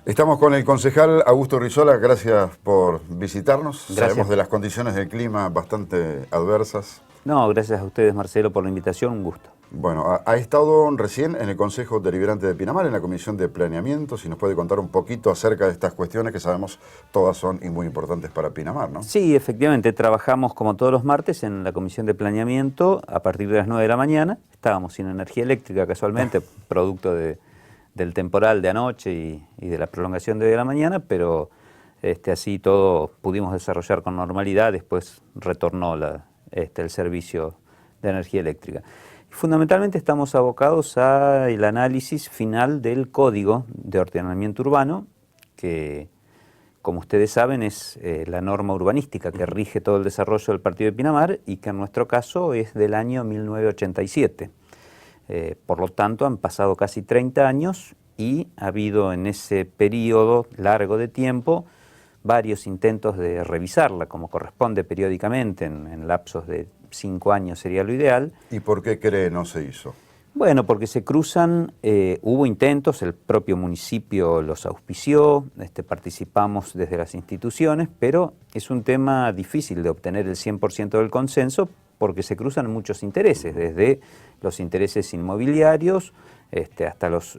Estamos con el concejal Augusto Rizola, gracias por visitarnos. Gracias. Sabemos de las condiciones del clima bastante adversas. No, gracias a ustedes, Marcelo, por la invitación, un gusto. Bueno, ha estado recién en el Consejo Deliberante de Pinamar, en la Comisión de Planeamiento. Si nos puede contar un poquito acerca de estas cuestiones que sabemos todas son y muy importantes para Pinamar, ¿no? Sí, efectivamente, trabajamos como todos los martes en la Comisión de Planeamiento a partir de las 9 de la mañana. Estábamos sin energía eléctrica casualmente, producto del temporal de anoche y de la prolongación de hoy de la mañana, pero así todo pudimos desarrollar con normalidad. Después retornó el servicio de energía eléctrica. Fundamentalmente estamos abocados al análisis final del Código de Ordenamiento Urbano, que, como ustedes saben, es la norma urbanística que rige todo el desarrollo del Partido de Pinamar y que en nuestro caso es del año 1987. Por lo tanto, han pasado casi 30 años y ha habido en ese periodo largo de tiempo varios intentos de revisarla, como corresponde periódicamente, en lapsos de 5 años sería lo ideal. ¿Y por qué cree no se hizo? Bueno, porque se cruzan, hubo intentos, el propio municipio los auspició, participamos desde las instituciones, pero es un tema difícil de obtener el 100% del consenso porque se cruzan muchos intereses, desde los intereses inmobiliarios hasta los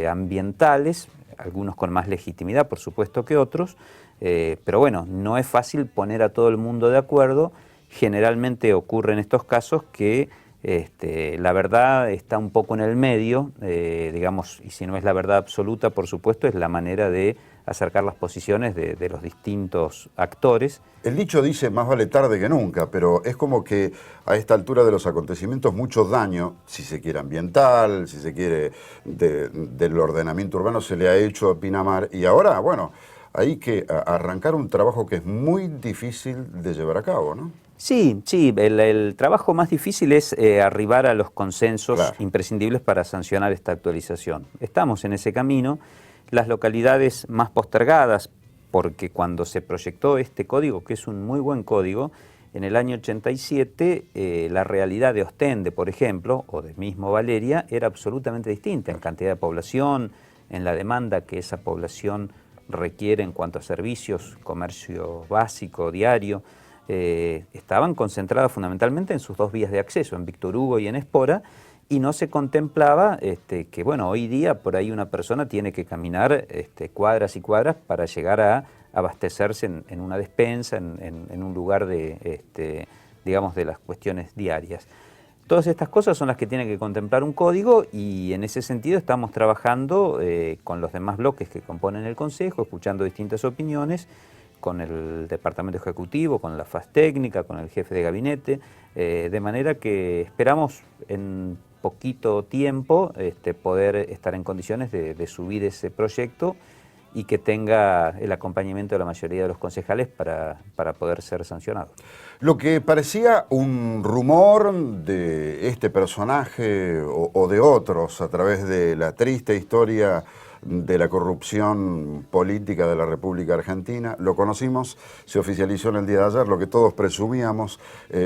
ambientales, algunos con más legitimidad, por supuesto, que otros, pero bueno, no es fácil poner a todo el mundo de acuerdo. Generalmente ocurre en estos casos que la verdad está un poco en el medio, digamos, y si no es la verdad absoluta, por supuesto, es la manera de acercar las posiciones de los distintos actores. El dicho dice más vale tarde que nunca, pero es como que a esta altura de los acontecimientos mucho daño, si se quiere ambiental, si se quiere del ordenamiento urbano, se le ha hecho a Pinamar y ahora, bueno, hay que arrancar un trabajo que es muy difícil de llevar a cabo, ¿no? Sí, el trabajo más difícil es arribar a los consensos imprescindibles para sancionar esta actualización. Estamos en ese camino. Las localidades más postergadas, porque cuando se proyectó este código, que es un muy buen código, en el año 87 la realidad de Ostende, por ejemplo, o de mismo Valeria, era absolutamente distinta en cantidad de población, en la demanda que esa población requiere en cuanto a servicios, comercio básico, diario. Estaban concentradas fundamentalmente en sus dos vías de acceso, en Víctor Hugo y en Espora, y no se contemplaba que, bueno, hoy día por ahí una persona tiene que caminar cuadras y cuadras para llegar a abastecerse en una despensa, en un lugar digamos, de las cuestiones diarias. Todas estas cosas son las que tiene que contemplar un código y en ese sentido estamos trabajando con los demás bloques que componen el Consejo, escuchando distintas opiniones, con el Departamento Ejecutivo, con la faz técnica, con el jefe de gabinete, de manera que esperamos en poquito tiempo poder estar en condiciones de subir ese proyecto y que tenga el acompañamiento de la mayoría de los concejales para poder ser sancionado. Lo que parecía un rumor de este personaje o de otros a través de la triste historia de la corrupción política de la República Argentina, lo conocimos, se oficializó en el día de ayer, lo que todos presumíamos,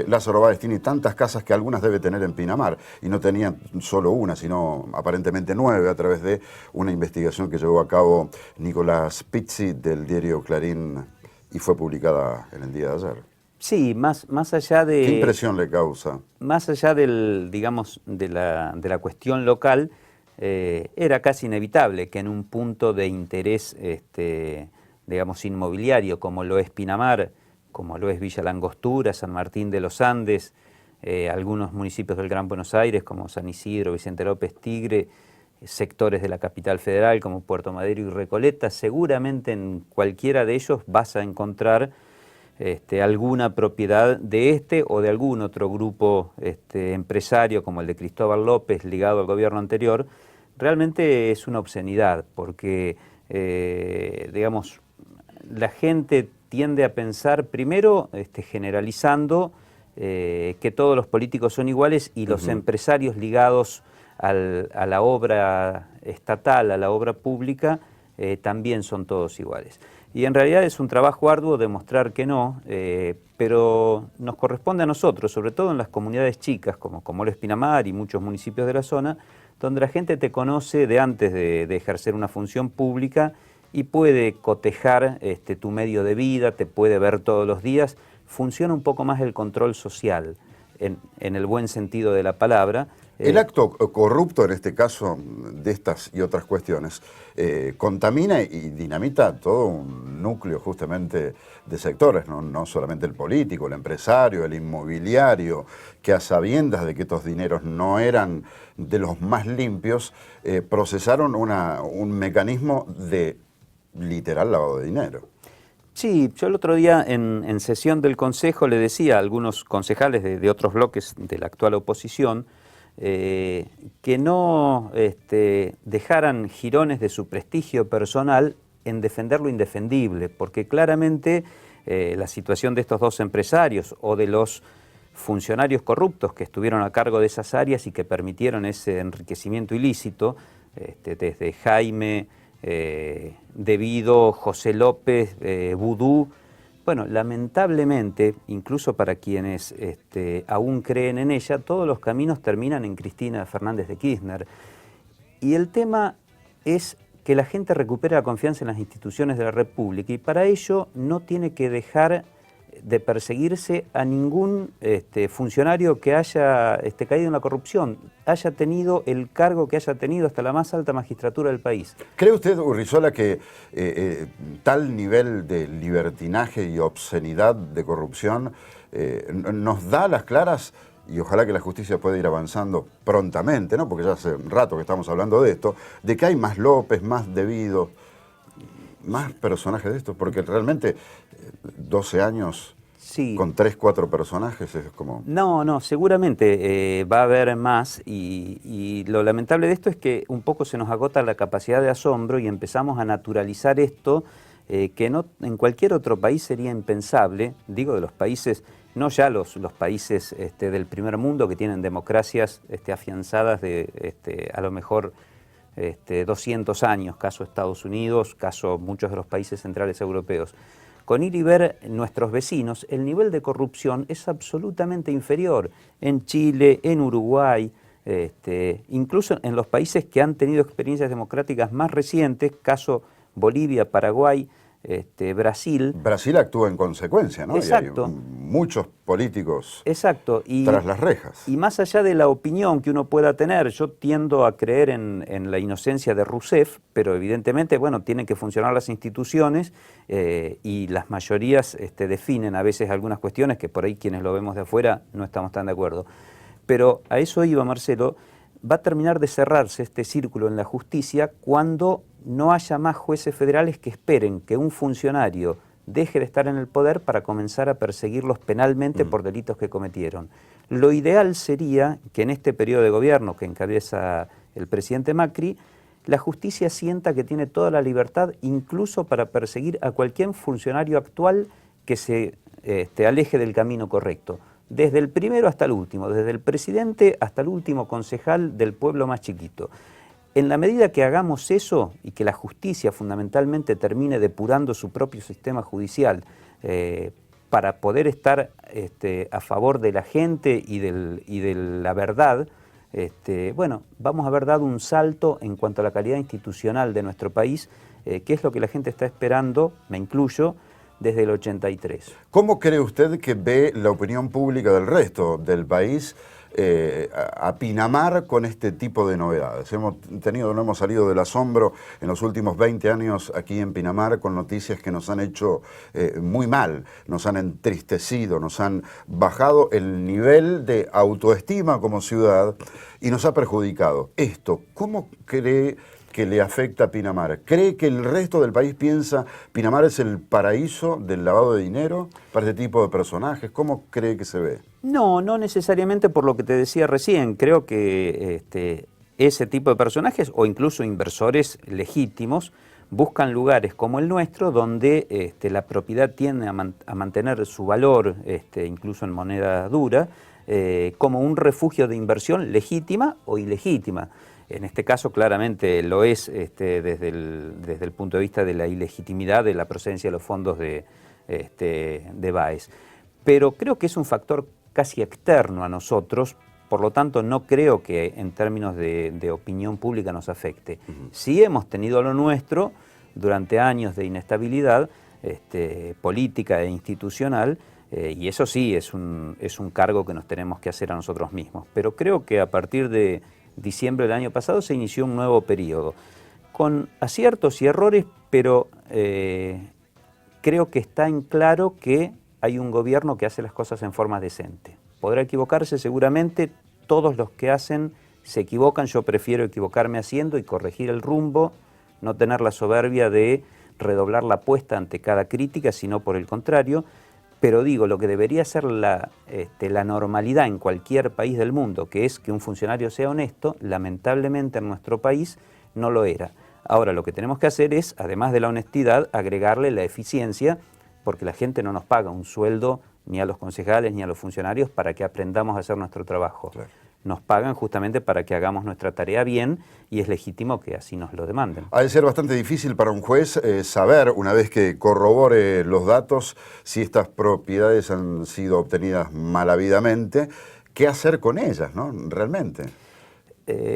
Lázaro Báez tiene tantas casas que algunas debe tener en Pinamar, y no tenían solo una, sino aparentemente 9 a través de una investigación que llevó a cabo Nicolás Pizzi del diario Clarín y fue publicada en el día de ayer. Sí, más allá de... ¿Qué impresión le causa? Más allá digamos, de la cuestión local, era casi inevitable que en un punto de interés, digamos, inmobiliario, como lo es Pinamar, como lo es Villa Langostura, San Martín de los Andes, algunos municipios del Gran Buenos Aires, como San Isidro, Vicente López, Tigre, sectores de la capital federal, como Puerto Madero y Recoleta, seguramente en cualquiera de ellos vas a encontrar alguna propiedad de o de algún otro grupo empresario como el de Cristóbal López ligado al gobierno anterior. Realmente es una obscenidad porque, digamos, la gente tiende a pensar primero generalizando que todos los políticos son iguales y los empresarios ligados a la obra estatal, a la obra pública, también son todos iguales. Y en realidad es un trabajo arduo demostrar que no, pero nos corresponde a nosotros, sobre todo en las comunidades chicas, como lo es Pinamar y muchos municipios de la zona, donde la gente te conoce de antes de ejercer una función pública y puede cotejar tu medio de vida, te puede ver todos los días. Funciona un poco más el control social, en el buen sentido de la palabra. El acto corrupto, en este caso, de estas y otras cuestiones, contamina y dinamita todo un núcleo justamente de sectores, no solamente el político, el empresario, el inmobiliario, que a sabiendas de que estos dineros no eran de los más limpios, procesaron un mecanismo de literal lavado de dinero. Sí, yo el otro día en sesión del Consejo le decía a algunos concejales de otros bloques de la actual oposición que no dejaran jirones de su prestigio personal en defender lo indefendible, porque claramente la situación de estos dos empresarios o de los funcionarios corruptos que estuvieron a cargo de esas áreas y que permitieron ese enriquecimiento ilícito, desde Jaime, Devido, José López, Vudú. Bueno, lamentablemente, incluso para quienes aún creen en ella, todos los caminos terminan en Cristina Fernández de Kirchner. Y el tema es que la gente recupere la confianza en las instituciones de la República y para ello no tiene que dejar de perseguirse a ningún funcionario que haya caído en la corrupción, haya tenido el cargo que haya tenido hasta la más alta magistratura del país. ¿Cree usted, Urrizola, que tal nivel de libertinaje y obscenidad de corrupción nos da las claras, y ojalá que la justicia pueda ir avanzando prontamente, ¿no? Porque ya hace un rato que estamos hablando de esto, de que hay más López, más Devido, más personajes de estos? Porque realmente 12 años sí, con 3, 4 personajes es como... No, seguramente va a haber más y lo lamentable de esto es que un poco se nos agota la capacidad de asombro y empezamos a naturalizar esto que no, en cualquier otro país sería impensable, digo de los países, no ya los países del primer mundo que tienen democracias afianzadas de a lo mejor 200 años, caso Estados Unidos, caso muchos de los países centrales europeos. Con ir y ver nuestros vecinos, el nivel de corrupción es absolutamente inferior en Chile, en Uruguay, incluso en los países que han tenido experiencias democráticas más recientes, caso Bolivia, Paraguay, Brasil. Brasil actúa en consecuencia, ¿no? Exacto. Y hay muchos políticos exacto. Tras las rejas. Y más allá de la opinión que uno pueda tener, yo tiendo a creer en la inocencia de Rousseff, pero evidentemente, bueno, tienen que funcionar las instituciones y las mayorías definen a veces algunas cuestiones que por ahí quienes lo vemos de afuera no estamos tan de acuerdo. Pero a eso iba, Marcelo, va a terminar de cerrarse este círculo en la justicia cuando no haya más jueces federales que esperen que un funcionario deje de estar en el poder para comenzar a perseguirlos penalmente por delitos que cometieron. Lo ideal sería que en este periodo de gobierno que encabeza el presidente Macri, la justicia sienta que tiene toda la libertad, incluso para perseguir a cualquier funcionario actual que se aleje del camino correcto. Desde el primero hasta el último, desde el presidente hasta el último concejal del pueblo más chiquito. En la medida que hagamos eso y que la justicia fundamentalmente termine depurando su propio sistema judicial para poder estar a favor de la gente y de la verdad, bueno, vamos a haber dado un salto en cuanto a la calidad institucional de nuestro país, que es lo que la gente está esperando, me incluyo, desde el 83. ¿Cómo cree usted que ve la opinión pública del resto del país a Pinamar con este tipo de novedades? No hemos salido del asombro en los últimos 20 años aquí en Pinamar con noticias que nos han hecho muy mal, nos han entristecido, nos han bajado el nivel de autoestima como ciudad y nos ha perjudicado. Esto, ¿cómo cree que le afecta a Pinamar? ¿Cree que el resto del país piensa Pinamar es el paraíso del lavado de dinero para este tipo de personajes? ¿Cómo cree que se ve? No necesariamente por lo que te decía recién. Creo que ese tipo de personajes o incluso inversores legítimos buscan lugares como el nuestro donde la propiedad tiende a mantener su valor, incluso en moneda dura, como un refugio de inversión legítima o ilegítima. En este caso claramente lo es desde el punto de vista de la ilegitimidad de la procedencia de los fondos de Baez. Pero creo que es un factor casi externo a nosotros, por lo tanto no creo que en términos de opinión pública nos afecte. Sí hemos tenido lo nuestro durante años de inestabilidad política e institucional, y eso sí es un cargo que nos tenemos que hacer a nosotros mismos. Pero creo que a partir de diciembre del año pasado se inició un nuevo periodo, con aciertos y errores, pero creo que está en claro que hay un gobierno que hace las cosas en forma decente. Podrá equivocarse seguramente, todos los que hacen se equivocan, yo prefiero equivocarme haciendo y corregir el rumbo, no tener la soberbia de redoblar la apuesta ante cada crítica, sino por el contrario. Pero digo, lo que debería ser la normalidad en cualquier país del mundo, que es que un funcionario sea honesto, lamentablemente en nuestro país no lo era. Ahora lo que tenemos que hacer es, además de la honestidad, agregarle la eficiencia, porque la gente no nos paga un sueldo ni a los concejales ni a los funcionarios para que aprendamos a hacer nuestro trabajo. Claro. Nos pagan justamente para que hagamos nuestra tarea bien y es legítimo que así nos lo demanden. Ha de ser bastante difícil para un juez saber, una vez que corrobore los datos, si estas propiedades han sido obtenidas malavidamente, qué hacer con ellas, ¿no? Realmente.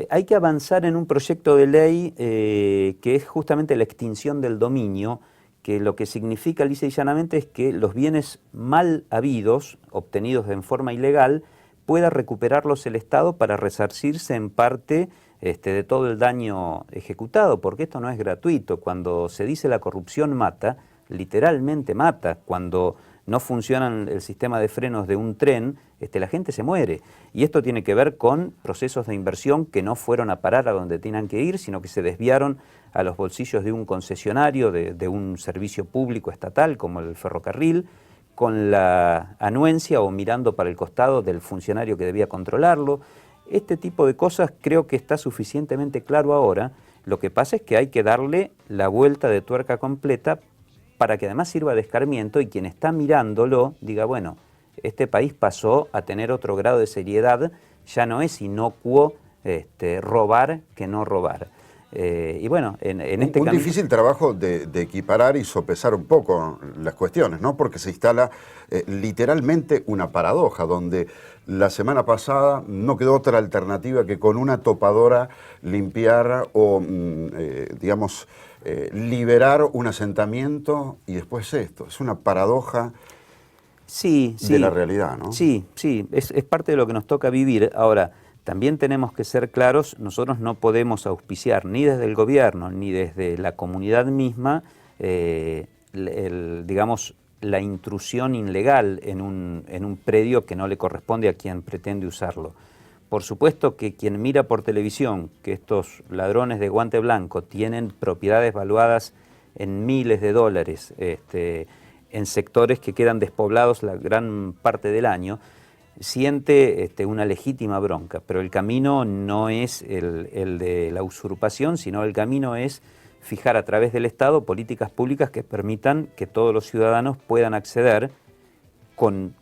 Hay que avanzar en un proyecto de ley que es justamente la extinción del dominio, que lo que significa lisa y llanamente es que los bienes mal habidos, obtenidos en forma ilegal, pueda recuperarlos el Estado para resarcirse en parte de todo el daño ejecutado, porque esto no es gratuito. Cuando se dice la corrupción mata, literalmente mata. Cuando no funciona el sistema de frenos de un tren, la gente se muere. Y esto tiene que ver con procesos de inversión que no fueron a parar a donde tenían que ir, sino que se desviaron a los bolsillos de un concesionario, de un servicio público estatal como el ferrocarril, con la anuencia o mirando para el costado del funcionario que debía controlarlo. Este tipo de cosas creo que está suficientemente claro ahora. Lo que pasa es que hay que darle la vuelta de tuerca completa para que además sirva de escarmiento y quien está mirándolo diga, bueno, este país pasó a tener otro grado de seriedad, ya no es inocuo robar que no robar. Y bueno, en este camino... Un difícil trabajo de equiparar y sopesar un poco las cuestiones, ¿no? Porque se instala literalmente una paradoja, donde la semana pasada no quedó otra alternativa que con una topadora limpiar o, digamos, liberar un asentamiento y después esto. Es una paradoja de la realidad, ¿no? Sí, es parte de lo que nos toca vivir. Ahora, también tenemos que ser claros, nosotros no podemos auspiciar ni desde el gobierno ni desde la comunidad misma, digamos, la intrusión ilegal en un predio que no le corresponde a quien pretende usarlo. Por supuesto que quien mira por televisión que estos ladrones de guante blanco tienen propiedades valuadas en miles de dólares, en sectores que quedan despoblados la gran parte del año, siente una legítima bronca, pero el camino no es el de la usurpación, sino el camino es fijar a través del Estado políticas públicas que permitan que todos los ciudadanos puedan acceder con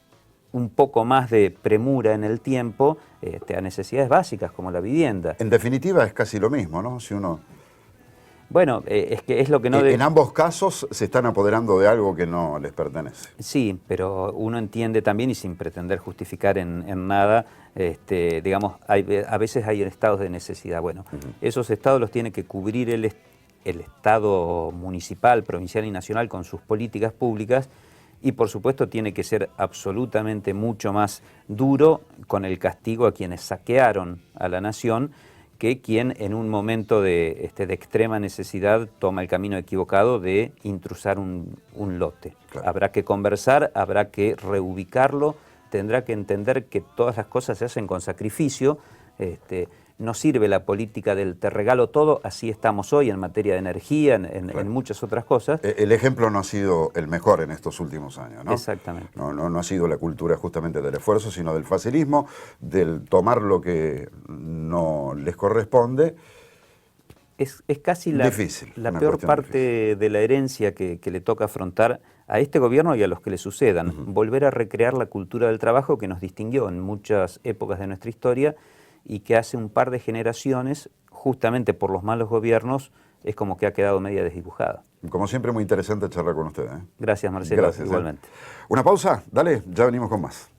un poco más de premura en el tiempo a necesidades básicas como la vivienda. En definitiva es casi lo mismo, ¿no? Si uno... Bueno, es que es lo que no... En ambos casos se están apoderando de algo que no les pertenece. Sí, pero uno entiende también, y sin pretender justificar en nada, digamos, a veces hay estados de necesidad. Bueno, esos estados los tiene que cubrir el Estado municipal, provincial y nacional con sus políticas públicas, y por supuesto tiene que ser absolutamente mucho más duro con el castigo a quienes saquearon a la nación, que quien en un momento de extrema necesidad toma el camino equivocado de intrusar un lote. Claro. Habrá que conversar, habrá que reubicarlo, tendrá que entender que todas las cosas se hacen con sacrificio. No sirve la política del te regalo todo, así estamos hoy en materia de energía, en muchas otras cosas. El ejemplo no ha sido el mejor en estos últimos años, ¿no? Exactamente. No ha sido la cultura justamente del esfuerzo, sino del facilismo, del tomar lo que no les corresponde. Es casi la peor parte de la herencia que le toca afrontar a este gobierno y a los que le sucedan. Volver a recrear la cultura del trabajo que nos distinguió en muchas épocas de nuestra historia, y que hace un par de generaciones, justamente por los malos gobiernos, es como que ha quedado media desdibujada. Como siempre, muy interesante charlar con usted, ¿eh? Gracias, Marcelo. Gracias, igualmente. Una pausa, dale, ya venimos con más.